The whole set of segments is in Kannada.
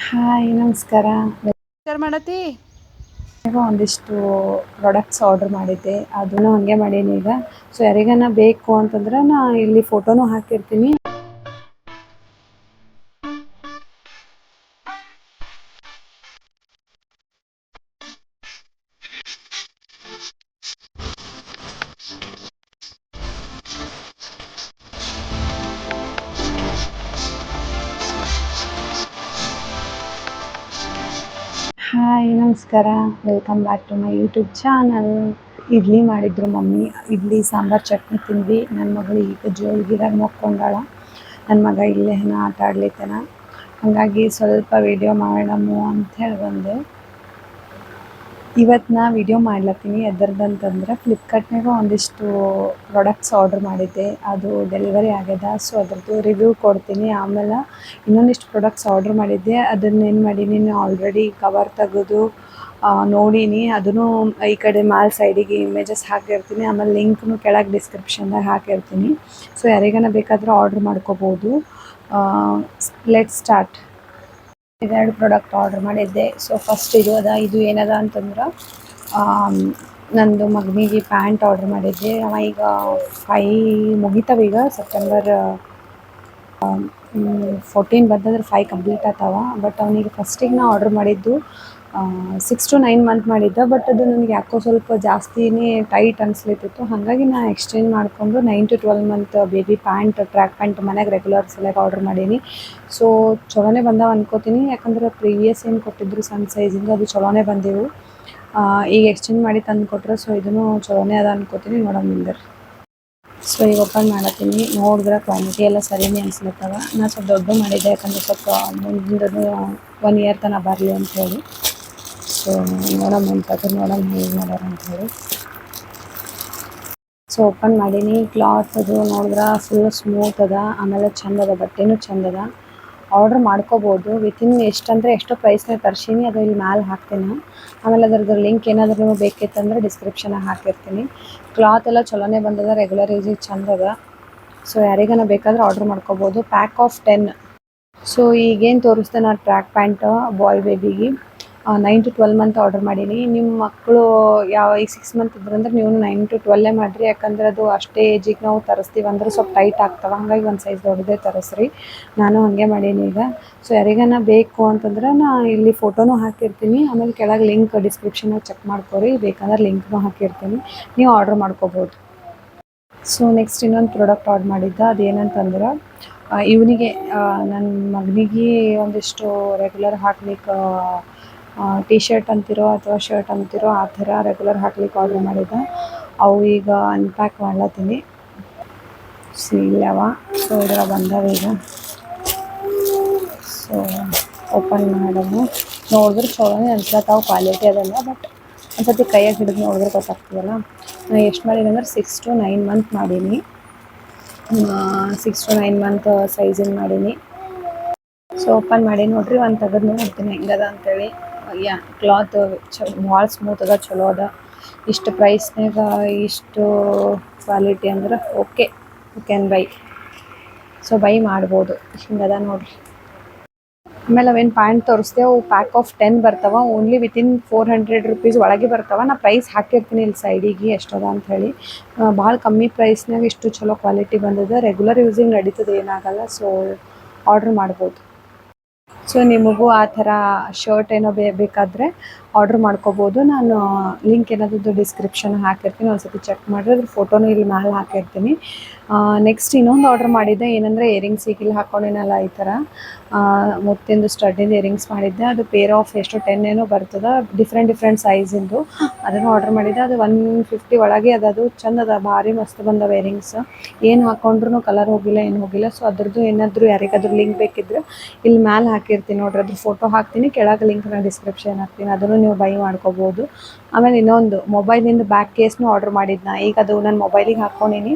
ಹಾಯ್ ನಮಸ್ಕಾರ. ವಿಚಾರ ಮಾಡತಿ. ಈಗ ಒಂದಿಷ್ಟು ಪ್ರಾಡಕ್ಟ್ಸ್ ಆರ್ಡರ್ ಮಾಡಿದ್ದೆ, ಅದನ್ನು ಹಾಗೆ ಮಾಡೀನಿ ಈಗ. ಸೊ ಯಾರಿಗಾನ ಬೇಕು ಅಂತಂದ್ರೆ ನಾ ಇಲ್ಲಿ ಫೋಟೋನು ಹಾಕಿರ್ತೀನಿ. ಹಾಯ್ ನಮಸ್ಕಾರ, welcome back to my YouTube channel. Idli ಮಾಡಿದ್ರು ಮಮ್ಮಿ, ಇಡ್ಲಿ ಸಾಂಬಾರು ಚಟ್ನಿ ತಿಂದ್ವಿ. ನನ್ನ ಮಗಳು ಈಗ ಜೋಳಿಗಿರಾಗ ಮಕ್ಕೊಂಡಾಳ. ನನ್ನ ಮಗ ಇಲ್ಲೇ ಆಟ ಆಡ್ಲಿತ್ತಾನ. ಹಾಗಾಗಿ ಸ್ವಲ್ಪ ವಿಡಿಯೋ ಮಾಡಮು ಅಂಥೇಳಿ ಬಂದೆ. ಇವತ್ತು ನಾ ವಿಡಿಯೋ ಮಾಡ್ಲತ್ತೀನಿ ಎದರದಂತಂದ್ರೆ ಫ್ಲಿಪ್ಕಾರ್ಟ್ನಾಗ ಒಂದಿಷ್ಟು ಪ್ರಾಡಕ್ಟ್ಸ್ ಆರ್ಡರ್ ಮಾಡಿದ್ದೆ, ಅದು ಡೆಲಿವರಿ ಆಗ್ಯದ. ಸೊ ಅದ್ರದ್ದು ರಿವ್ಯೂ ಕೊಡ್ತೀನಿ. ಆಮೇಲೆ ಇನ್ನೊಂದಿಷ್ಟು ಪ್ರಾಡಕ್ಟ್ಸ್ ಆರ್ಡರ್ ಮಾಡಿದ್ದೆ, ಅದನ್ನೇನು ಮಾಡೀನಿ, ಆಲ್ರೆಡಿ ಕವರ್ ತೆಗೆದು ನೋಡೀನಿ. ಅದನ್ನು ಈ ಕಡೆ ಮ್ಯಾಲ್ ಸೈಡಿಗೆ ಇಮೇಜಸ್ ಹಾಕಿರ್ತೀನಿ, ಆಮೇಲೆ ಲಿಂಕ್ನು ಕೆಳಗೆ ಡಿಸ್ಕ್ರಿಪ್ಷನ್ದಾಗ ಹಾಕಿರ್ತೀನಿ. ಸೊ ಯಾರಿಗಾನ ಬೇಕಾದ್ರೆ ಆರ್ಡರ್ ಮಾಡ್ಕೋಬೋದು. Let start. ಇದೆರಡು ಪ್ರಾಡಕ್ಟ್ ಆರ್ಡರ್ ಮಾಡಿದ್ದೆ. ಸೊ ಫಸ್ಟ್ ಇದು ಏನದ ಅಂತಂದ್ರೆ ನಂದು ಮಗನಿಗೆ ಪ್ಯಾಂಟ್ ಆರ್ಡರ್ ಮಾಡಿದ್ದೆ. ಅವ ಈಗ 5 ಮುಗಿತಾವ. ಈಗ ಸೆಪ್ಟೆಂಬರ್ 14 ಬಂತಂದ್ರೆ 5 ಕಂಪ್ಲೀಟ್ ಆಗ್ತಾವ. ಬಟ್ ಅವನಿಗೆ ಫಸ್ಟಿಗೆ ನಾ ಆರ್ಡರ್ ಮಾಡಿದ್ದು 6 to 9 ಮಂತ್ ಮಾಡಿದ್ದೆ. ಬಟ್ ಅದು ನನಗೆ ಯಾಕೋ ಸ್ವಲ್ಪ ಜಾಸ್ತಿನೇ ಟೈಟ್ ಅನಿಸ್ಲಿತ್ತಿತ್ತು. ಹಾಗಾಗಿ ನಾ ಎಕ್ಸ್ಚೇಂಜ್ ಮಾಡಿಕೊಂಡು 9 to 12 month baby pant, track pant ಮನೆಗೆ ರೆಗ್ಯುಲರ್ ಸಲಕ್ಕೆ ಆರ್ಡರ್ ಮಾಡೀನಿ. ಸೊ ಚಲೋನೇ ಬಂದಾವ ಅನ್ಕೋತೀನಿ, ಯಾಕಂದ್ರೆ ಪ್ರೀವಿಯಸ್ ಏನು ಕೊಟ್ಟಿದ್ರು ಸಣ್ಣ ಸೈಜಿಂದ ಅದು ಚಲೋನೇ ಬಂದೆವು. ಈಗ ಎಕ್ಸ್ಚೇಂಜ್ ಮಾಡಿ ತಂದು ಕೊಟ್ಟರೆ, ಸೊ ಇದನ್ನು ಚಲೋನೇ ಅದ ಅನ್ಕೋತೀನಿ. ನೋಡೋಣ. ಸೊ ಈಗ ಓಪನ್ ಮಾಡತ್ತೀನಿ. ನೋಡಿದ್ರೆ ಕ್ವಾಲಿಟಿ ಎಲ್ಲ ಸರಿನೇ ಅನ್ಸ್ಲತ್ತವ. ನಾನು ಸ್ವಲ್ಪ ದೊಡ್ಡ ಮಾಡಿದ್ದೆ, ಯಾಕಂದ್ರೆ ಸ್ವಲ್ಪ ಮುಂದಿನ 1 year ತನಕ ಬರಲಿ ಅಂಥೇಳಿ. ಸೊ ನೋಡೋಣ ಹೇಗೆ ಮಾಡ್ಯಾರ ಅಂಥೇಳಿ. ಸೊ ಓಪನ್ ಮಾಡೀನಿ. ಕ್ಲಾತ್ ಅದು ನೋಡಿದ್ರೆ ಫುಲ್ ಸ್ಮೂತ್ ಅದ, ಆಮೇಲೆ ಚಂದ ಅದ, ಬಟ್ಟೆನೂ ಚಂದ ಅದ. ಆರ್ಡ್ರ್ ಮಾಡ್ಕೋಬೋದು. ವಿತಿನ್ ಎಷ್ಟೋ ಪ್ರೈಸ್ನಾಗ ತರ್ಸೀನಿ, ಅದು ಇಲ್ಲಿ ಮ್ಯಾಲೆ ಹಾಕ್ತೀನಿ. ಆಮೇಲೆ ಅದ್ರದ್ದು ಲಿಂಕ್ ಏನಾದರೂ ಬೇಕಿತ್ತಂದ್ರೆ ಡಿಸ್ಕ್ರಿಪ್ಷನಾಗ ಹಾಕಿರ್ತೀನಿ. ಕ್ಲಾತ್ ಎಲ್ಲ ಚಲೋನೇ ಬಂದದ, ರೆಗ್ಯುಲರ್ ಯೂಸಿಗೆ ಚಂದ ಅದ. ಸೊ ಯಾರಿಗಾನ ಬೇಕಾದ್ರೆ ಆರ್ಡ್ರ್ ಮಾಡ್ಕೋಬೋದು. Pack of 10. ಸೊ ಈಗೇನು ತೋರಿಸ್ದೆ ನಾನು ಟ್ರ್ಯಾಕ್ ಪ್ಯಾಂಟ್ ಬಾಯ್ ಬೇಬಿಗೆ 9 to 12 ಮಂತ್ ಆರ್ಡರ್ ಮಾಡೀನಿ. ನಿಮ್ಮ ಮಕ್ಕಳು ಈಗ 6 ಮಂತ್ ಇದ್ರಂದ್ರೆ ನೀವು 9 to 12 ಮಾಡಿರಿ, ಯಾಕಂದ್ರೆ ಅದು ಅಷ್ಟೇ ಏಜಿಗೆ ನಾವು ತರಿಸ್ತೀವಿ ಅಂದ್ರೆ ಸ್ವಲ್ಪ ಟೈಟ್ ಆಗ್ತವೆ. ಹಾಗಾಗಿ ಒಂದು ಸೈಜ್ ದೊಡ್ಡದೇ ತರಿಸ್ರಿ. ನಾನು ಹಾಗೆ ಮಾಡೀನಿ ಈಗ. ಸೊ ಯಾರಿಗಾನ ಬೇಕು ಅಂತಂದ್ರೆ ನಾ ಇಲ್ಲಿ ಫೋಟೋನು ಹಾಕಿರ್ತೀನಿ, ಆಮೇಲೆ ಕೆಳಗೆ ಲಿಂಕ್ ಡಿಸ್ಕ್ರಿಪ್ಷನಾಗ ಚೆಕ್ ಮಾಡ್ಕೊರಿ, ಬೇಕಂದ್ರೆ ಲಿಂಕ್ನು ಹಾಕಿರ್ತೀನಿ, ನೀವು ಆರ್ಡ್ರ್ ಮಾಡ್ಕೋಬೋದು. ಸೊ ನೆಕ್ಸ್ಟ್ ಇನ್ನೊಂದು ಪ್ರಾಡಕ್ಟ್ ಆರ್ಡರ್ ಮಾಡಿದ್ದೆ. ಅದೇನಂತಂದ್ರೆ ಇವನಿಗೆ ನನ್ನ ಮಗನಿಗೆ ಒಂದಿಷ್ಟು ರೆಗ್ಯುಲರ್ ಹಾಕ್ಲಿಕ್ಕೆ ಟಿ ಶರ್ಟ್ ಅಂತಿರೋ ಅಥವಾ ಶರ್ಟ್ ಅಂತಿರೋ ಆ ಥರ ರೆಗ್ಯುಲರ್ ಹಾಕ್ಲಿಕ್ಕೆ ಆರ್ಡ್ರ್ ಮಾಡಿದ್ದೆ. ಅವು ಈಗ ಅನ್ಪ್ಯಾಕ್ ಮಾಡ್ಲತ್ತೀನಿ. ಇಲ್ಲವ. ಸೊ ಇದರ ಬಂದವ ಈಗ. ಸೊ ಓಪನ್ ಮಾಡೋದು ನೋಡಿದ್ರೆ ಚಲೋನೇ ಅನ್ಸ್ಲತ್ತಾವ, ಕ್ವಾಲಿಟಿ ಅದೆಲ್ಲ. ಬಟ್ ಒಂದು ಸರ್ತಿ ಕೈಯಾಗಿ ಹಿಡಿದು ನೋಡಿದ್ರೆ ಗೊತ್ತಾಗ್ತದಲ್ಲ. ನಾನು ಎಷ್ಟು ಮಾಡೀನಿ ಅಂದ್ರೆ 6 to 9 ಮಂತ್ ಮಾಡೀನಿ. 6 to 9 ಮಂತ್ ಸೈಜಿಂಗ್ ಮಾಡೀನಿ. ಸೊ ಓಪನ್ ಮಾಡಿ ನೋಡ್ರಿ, ಒಂದು ತೆಗೆದು ನೋಡ್ತೀನಿ ಹೆಂಗದ ಅಂತೇಳಿ. ಕ್ಲಾತ್ ಭಾಳ ಸ್ಮೂತ್ ಅದ, ಚಲೋ ಅದ. ಇಷ್ಟು ಪ್ರೈಸ್ನಾಗ ಇಷ್ಟು ಕ್ವಾಲಿಟಿ ಅಂದ್ರೆ okay, you can buy. So buy ಮಾಡ್ಬೋದು. ಹಿಂಗದ ನೋಡ್ರಿ. ಆಮೇಲೆ ಅವೇನು ಪ್ಯಾಂಟ್ ತೋರಿಸ್ದೆ, ಅವು ಪ್ಯಾಕ್ ಆಫ್ 10 ಬರ್ತಾವೆ. ಓನ್ಲಿ ವಿತಿನ್ 400 rupees ಒಳಗೆ ಬರ್ತಾವೆ. ನಾ ಪ್ರೈಸ್ ಹಾಕಿರ್ತೀನಿ ಇಲ್ಲಿ ಸೈಡಿಗೆ ಎಷ್ಟದ ಅಂಥೇಳಿ. ಭಾಳ ಕಮ್ಮಿ ಪ್ರೈಸ್ನಾಗ ಇಷ್ಟು ಚಲೋ ಕ್ವಾಲಿಟಿ ಬಂದದ. ರೆಗ್ಯುಲರ್ ಯೂಸಿಗೆ ನಡೀತದೆ, ಏನಾಗಲ್ಲ. ಸೊ ಆರ್ಡ್ರ್ ಮಾಡ್ಬೋದು. ಸೊ ನಿಮಗೂ ಆ ಥರ ಶರ್ಟ್ ಏನೋ ಬೇಕಾದರೆ ಆರ್ಡ್ರ್ ಮಾಡ್ಕೋಬೋದು. ನಾನು ಲಿಂಕ್ ಏನಾದರೂ ಡಿಸ್ಕ್ರಿಪ್ಷನ್ ಹಾಕಿರ್ತೀನಿ, ಒಂದು ಸರ್ತಿ ಚೆಕ್ ಮಾಡಿರಿ. ಅದ್ರ ಫೋಟೋನು ಇಲ್ಲಿ ಮ್ಯಾಲೆ ಹಾಕಿರ್ತೀನಿ. ನೆಕ್ಸ್ಟ್ ಇನ್ನೊಂದು ಆರ್ಡ್ರ್ ಮಾಡಿದ್ದೆ. ಏನಂದರೆ ಇಯರಿಂಗ್ಸಿಗೆ ಇಲ್ಲಿ ಹಾಕ್ಕೊಂಡೇನಲ್ಲ ಈ ಥರ ಮುತ್ತಿಂದು ಸ್ಟಡ್ಡಿಂದು ಇಯರಿಂಗ್ಸ್ ಮಾಡಿದ್ದೆ. ಅದು ಪೇರ್ ಆಫ್ ಎಷ್ಟು 10 ಏನೋ ಬರ್ತದೆ, ಡಿಫ್ರೆಂಟ್ ಸೈಜಿಂದು. ಅದನ್ನು ಆರ್ಡ್ರ್ ಮಾಡಿದ್ದೆ. ಅದು 150 ಒಳಗೆ ಅದು ಚಂದ ಅದ, ಭಾರಿ ಮಸ್ತ್ ಬಂದವ ಇಯರಿಂಗ್ಸ್. ಏನು ಹಾಕ್ಕೊಂಡ್ರೂ ಕಲರ್ ಹೋಗಿಲ್ಲ, ಏನು ಹೋಗಿಲ್ಲ. ಸೊ ಅದ್ರದ್ದು ಏನಾದರೂ ಯಾರಿಗಾದ್ರೂ ಲಿಂಕ್ ಬೇಕಿದ್ರೆ ಇಲ್ಲಿ ಮ್ಯಾಲೆ ಹಾಕಿರ್ತೀನಿ ನೋಡ್ರಿ, ಅದ್ರ ಫೋಟೋ ಹಾಕ್ತೀನಿ, ಕೆಳಗೆ ಲಿಂಕ್ನ ಡಿಸ್ಕ್ರಿಪ್ಷನ್ ಹಾಕ್ತೀನಿ, ಅದನ್ನು ನೀವು ಬೈ ಮಾಡ್ಕೋಬೋದು. ಆಮೇಲೆ ಇನ್ನೊಂದು ಮೊಬೈಲಿಂದ ಬ್ಯಾಕ್ ಕೇಸ್ನು ಆರ್ಡ್ರ್ ಮಾಡಿದ್ನ. ಈಗ ಅದು ನನ್ನ ಮೊಬೈಲಿಗೆ ಹಾಕ್ಕೊಂಡೀನಿ.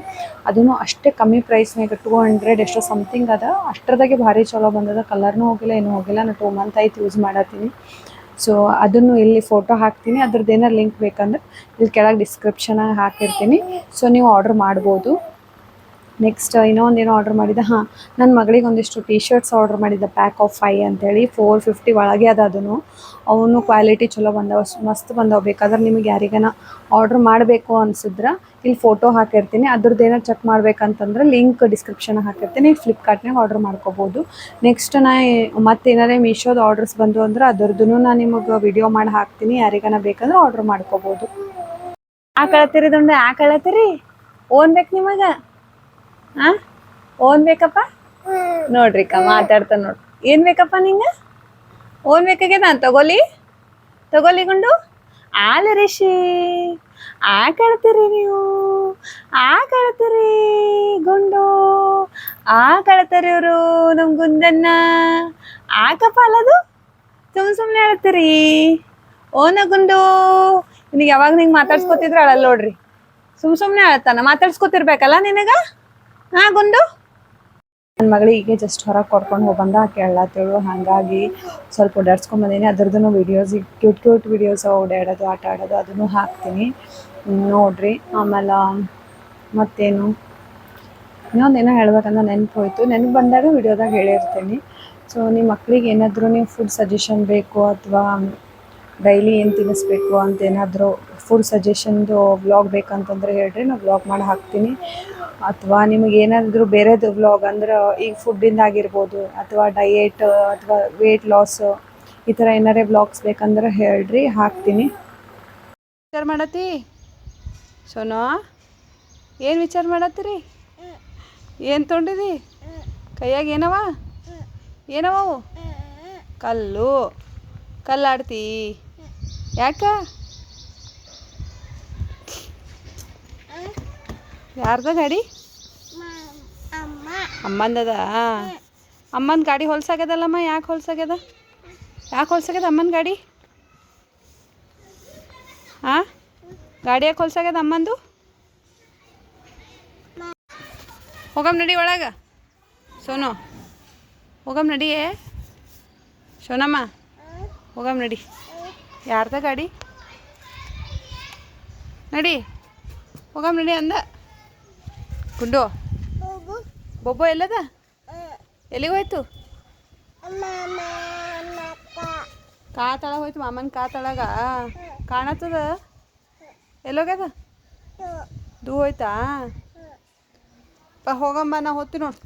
ಅದೂ ಅಷ್ಟೇ ಕಮ್ಮಿ ಪ್ರೈಸ್ನಾಗ 200 ಎಷ್ಟೋ ಸಮಥಿಂಗ್ ಅದ. ಅಷ್ಟರದಾಗೆ ಭಾರಿ ಚಲೋ ಬಂದದ, ಕಲರ್ನೂ ಹೋಗಿಲ್ಲ, ಏನೂ ಹೋಗಿಲ್ಲ. ನಾನು 2 ಮಂತ್ ಆಯ್ತು ಯೂಸ್ ಮಾಡತ್ತೀನಿ. ಸೊ ಅದನ್ನು ಇಲ್ಲಿ ಫೋಟೋ ಹಾಕ್ತೀನಿ. ಅದ್ರದ್ದು ಏನಾರು ಲಿಂಕ್ ಬೇಕಂದ್ರೆ ಇಲ್ಲಿ ಕೆಳಗೆ ಡಿಸ್ಕ್ರಿಪ್ಷನಾಗ ಹಾಕಿರ್ತೀನಿ. ಸೊ ನೀವು ಆರ್ಡ್ರ್ ಮಾಡ್ಬೋದು. ನೆಕ್ಸ್ಟ್ ಇನ್ನೊಂದೇನೋ ಆರ್ಡ್ರ್ ಮಾಡಿದ್ದೆ. ಹಾಂ, ನನ್ನ ಮಗಳಿಗೆ ಒಂದಿಷ್ಟು ಟಿ ಶರ್ಟ್ಸ್ ಆರ್ಡ್ರ್ ಮಾಡಿದ್ದೆ, ಪ್ಯಾಕ್ ಆಫ್ 5 ಅಂತೇಳಿ 450 ಒಳಗೆ ಅದ. ಅದನ್ನು ಅವನು ಕ್ವಾಲಿಟಿ ಚಲೋ ಬಂದವ, ಮಸ್ತ್ ಬಂದವ. ಬೇಕಾದ್ರೆ ನಿಮಗೆ ಯಾರಿಗಾನ ಆರ್ಡ್ರ್ ಮಾಡಬೇಕು ಅನ್ಸಿದ್ರೆ ಇಲ್ಲಿ ಫೋಟೋ ಹಾಕಿರ್ತೀನಿ. ಅದ್ರದ್ದು ಏನೋ ಚೆಕ್ ಮಾಡ್ಬೇಕಂತಂದ್ರೆ ಲಿಂಕ್ ಡಿಸ್ಕ್ರಿಪ್ಷನ್ ಹಾಕಿರ್ತೀನಿ, ಫ್ಲಿಪ್ಕಾರ್ಟ್ನಾಗ ಆರ್ಡ್ರ್ ಮಾಡ್ಕೋಬೋದು. ನೆಕ್ಸ್ಟ್ ನಾ ಮತ್ತೇನಾರೇ ಮೀಶೋದ ಆರ್ಡ್ರಸ್ ಬಂದು ಅಂದ್ರೆ ಅದ್ರದ್ದು ನಾನು ನಿಮಗೆ ವಿಡಿಯೋ ಮಾಡಿ ಹಾಕ್ತೀನಿ, ಯಾರಿಗಾನ ಬೇಕಂದ್ರೆ ಆರ್ಡ್ರ್ ಮಾಡ್ಕೋಬೋದು. ಕಳತ್ತೀರಿ ದುಂಡ ಕಳತ್ತೀರಿ ಓನ್ ಬೇಕು ನಿಮಗೆ? ಹಾಂ, ಓನ್ ಬೇಕಪ್ಪ? ನೋಡ್ರಿಕ್ಕ ಮಾತಾಡ್ತಾನೆ ನೋಡ್ರಿ. ಏನು ಬೇಕಪ್ಪ ನಿಂಗೆ? ಓನ್ ಬೇಕಾಗ್ಯದ? ತಗೋಲಿ ಗುಂಡು. ಆಲೆ ರಿಷಿ ಕಳ್ತೀರಿ ನೀವು, ಕಳ್ತೀರಿ ಗುಂಡು, ಕಳ್ತಾರೆ ಇವರು ನಮ್ಮ ಗುಂಡನ್ನ. ಕಪ್ಪ ಅಲ್ಲದು ಸುಮ್ಮನೆ ಹೇಳ್ತೀರಿ. ಓನ ಗುಂಡು ನಿನಗೆ ಯಾವಾಗ ನಿಂಗೆ ಮಾತಾಡ್ಸ್ಕೊತಿದ್ರೆ ಅಳಲ್ಲ ನೋಡ್ರಿ. ಸುಮ್ಮನೆ ಹೇಳ್ತಾನ, ಮಾತಾಡ್ಸ್ಕೊತಿರ್ಬೇಕಲ್ಲ ನಿನಗ. ಹಾಂ ಗುಂಡು. ನನ್ನ ಮಗಳಿಗೆ ಜಸ್ಟ್ ಹೊರಗೆ ಕರ್ಕೊಂಡು ಹೋಗಿ ಬಂದ, ಕೇಳತ್ತೇಳು. ಹಾಗಾಗಿ ಸ್ವಲ್ಪ ಓಡಾಡ್ಸ್ಕೊಂಬಂದೀನಿ. ಅದ್ರದ್ದು ವೀಡಿಯೋಸ್, ಕ್ಯೂಟ್ ವೀಡಿಯೋಸ್ ಓಡಾಡೋದು, ಆಟ ಆಡೋದು ಅದನ್ನು ಹಾಕ್ತೀನಿ ನೋಡ್ರಿ. ಆಮೇಲೆ ಮತ್ತೇನು ಇನ್ನೊಂದೇನೋ ಹೇಳ್ಬೇಕಂದ್ರೆ ನೆನಪು ಹೋಯ್ತು. ನೆನಪು ಬಂದಾಗ ವಿಡಿಯೋದಾಗ ಹೇಳಿರ್ತೀನಿ. ಸೊ ನಿಮ್ಮ ಮಕ್ಳಿಗೆ ಏನಾದರೂ ನೀವು ಫುಡ್ ಸಜೆಷನ್ ಬೇಕು ಅಥವಾ ಡೈಲಿ ಏನು ತಿನ್ನಿಸ್ಬೇಕು ಅಂತ ಏನಾದರೂ ಫುಡ್ ಸಜೆಷನ್ದು ವ್ಲಾಗ್ ಬೇಕಂತಂದ್ರೆ ಹೇಳ್ರಿ, ನಾನು ವ್ಲಾಗ್ ಮಾಡಿ ಹಾಕ್ತೀನಿ. ಅಥವಾ ನಿಮಗೆ ಏನಾದರೂ ಬೇರೆದು ವ್ಲಾಗ್ ಅಂದ್ರೆ ಈಗ ಫುಡ್ಡಿಂದ ಆಗಿರ್ಬೋದು, ಅಥವಾ ಡಯೆಟ್ ಅಥವಾ ವೆಯ್ಟ್ ಲಾಸ್, ಈ ಥರ ಏನಾರೇ ವ್ಲಾಗ್ಸ್ ಬೇಕಂದ್ರೆ ಹೇಳ್ರಿ, ಹಾಕ್ತೀನಿ. ವಿಚಾರ ಮಾಡತ್ತಿ ಸೋನೋ? ಏನು ವಿಚಾರ ಮಾಡತ್ತೀರಿ? ಏನು ತೊಗೊಂಡಿದಿ ಕೈಯಾಗ? ಏನವ ಕಲ್ಲು ಆಡ್ತಿ? ಯಾಕ? ಯಾರ್ದ ಗಾಡಿ? ಅಮ್ಮಂದದ. ಅಮ್ಮನ ಗಾಡಿ ಹೊಲ್ಸಾಗ್ಯದಲ್ಲಮ್ಮ? ಯಾಕೆ ಹೊಲ್ಸಾಗ್ಯದ ಅಮ್ಮನ ಗಾಡಿ? ಹಾಂ, ಗಾಡಿ ಯಾಕೆ ಹೊಲ್ಸಾಗ್ಯದ ಅಮ್ಮಂದು? ಹೋಗಮ್ ನಡಿ ಒಳಗೆ. ಸೋನು ಹೋಗಮ್ ನಡಿಯೇ. ಸೋನಮ್ಮ ಹೋಗಮ್ ನಡಿ. ಯಾರ್ದ ಗಾಡಿ? ನಡಿ ಹೋಗಮ್ ನಡಿ ಅಂದ. ಗುಂಡು ಬೊಬ್ಬೋ ಎಲ್ಲದ? ಎಲ್ಲಿಗೆ ಹೋಯ್ತು? ತಳ ಹೋಯ್ತು ಮಾಮನ ತಳಗ ಕಾಣತ್ತದ? ಎಲ್ಲೋಗ್ಯದ? ದೂ ಹೋಯ್ತಾ? ಬಾ ಹೋಗಂಬ, ನಾ ಹೋಗ್ತೀನಿ ನೋಡಿ.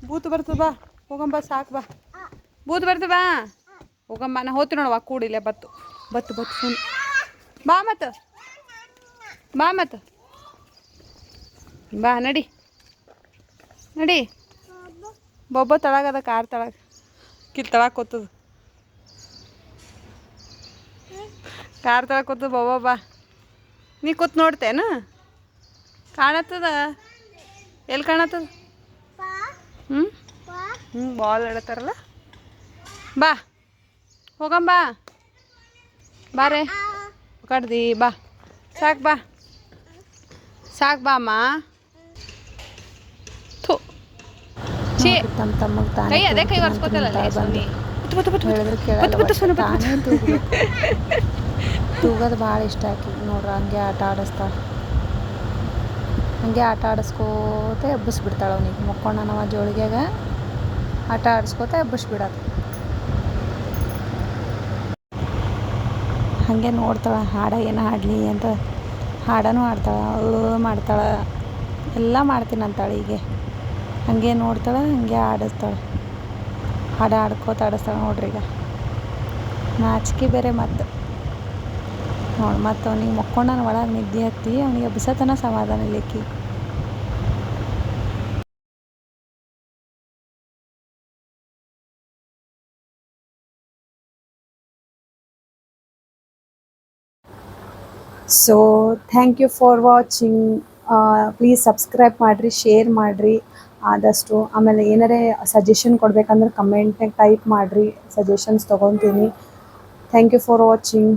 ಬೂತ್ ಬರ್ತದ, ಬಾ ಹೋಗಂಬ, ಸಾಕು ಬಾ. ಬೂತ್ ಬರ್ತದ, ಬಾ ಹೋಗಂಬ, ನಾ ಹೋಗ್ತೀನಿ ನೋಡುವ. ಕೂಡಿಲ್ಲ ಬತ್ತು ಫೋನ್. ಬಾ ಮತ್ತು ಬಾ ನಡಿ. ಬೊಬ್ಬ ತಳಗದ, ಕಾರ್ ತಳಗ ತಳಗೆ ಕೂತದ. ಕಾರ್ ತಳಗೆ ಕೂತದ ಬೊಬ್ಬ. ಬಾ ನೀ ಕೂತ್ ನೋಡ್ತೇನು? ಕಾಣತ್ತದ? ಎಲ್ಲಿ ಕಾಣತ್ತದ? ಬಾಲ್ ಆಡತ್ತಾರಲ್ಲ. ಬಾ ಹೋಗಂಬ, ಬಾರೇ ಕಡ್ದಿ. ಬಾ ಸಾಕು ಬಾ ಅಮ್ಮ. ಕೈ ಅದೇ ಕೈ ಒರ್ಸ್ಕೊತಲ್ಲ ತೂಗೋದು ಭಾಳ ಇಷ್ಟ ಆಕಿ ನೋಡ್ರಿ. ಹಂಗೆ ಆಟ ಆಡಿಸ್ಕೋತ ಎಬ್ಬಿಸ್ಬಿಡ್ತಾಳೆ ಅವನಿಗೆ. ಮಕ್ಕೊಂಡ ನಾವು ಜೋಳಿಗೆಗ ಆಟ ಆಡಿಸ್ಕೋತ ಎಬ್ಬಿಸ್ಬಿಡೋದು. ಹಾಗೆ ನೋಡ್ತಾಳೆ ಹಾಡ ಏನು ಹಾಡಲಿ ಅಂತ. ಹಾಡನೂ ಆಡ್ತಾಳೆ, ಅವಳು ಮಾಡ್ತಾಳೆ, ಎಲ್ಲ ಮಾಡ್ತೀನಿ ಅಂತಾಳೆ. ಹೀಗೆ ಹಾಗೆ ನೋಡ್ತಾಳೆ, ಹಾಗೆ ಆಡಿಸ್ತಾಳೆ. ಹಾಡ ಆಡ್ಕೋತ ಆಡಿಸ್ತಾಳೆ ನೋಡ್ರಿ. ಈಗ ನಾಚಿಕೆ ಬೇರೆ ಮತ್ತು ನೋಡಿ. ಮತ್ತು ಅವನಿಗೆ ಮಕ್ಕೊಂಡನ ಒಳಗೆ ನಿದ್ದೆ ಹತ್ತಿ ಅವನಿಗೆ ಎಬ್ಬಿಸತನ ಸಮಾಧಾನ ಇಲ್ಲಿಕ್ಕಿ. So thank you for watching. Please subscribe ಮಾಡಿರಿ, ಶೇರ್ ಮಾಡಿರಿ ಆದಷ್ಟು. ಆಮೇಲೆ ಏನಾರೇ ಸಜೆಷನ್ ಕೊಡ್ಬೇಕಂದ್ರೆ ಕಮೆಂಟ್ನಾಗ ಟೈಪ್ ಮಾಡಿರಿ, ಸಜೆಷನ್ಸ್ ತೊಗೊತೀನಿ. Thank you for watching.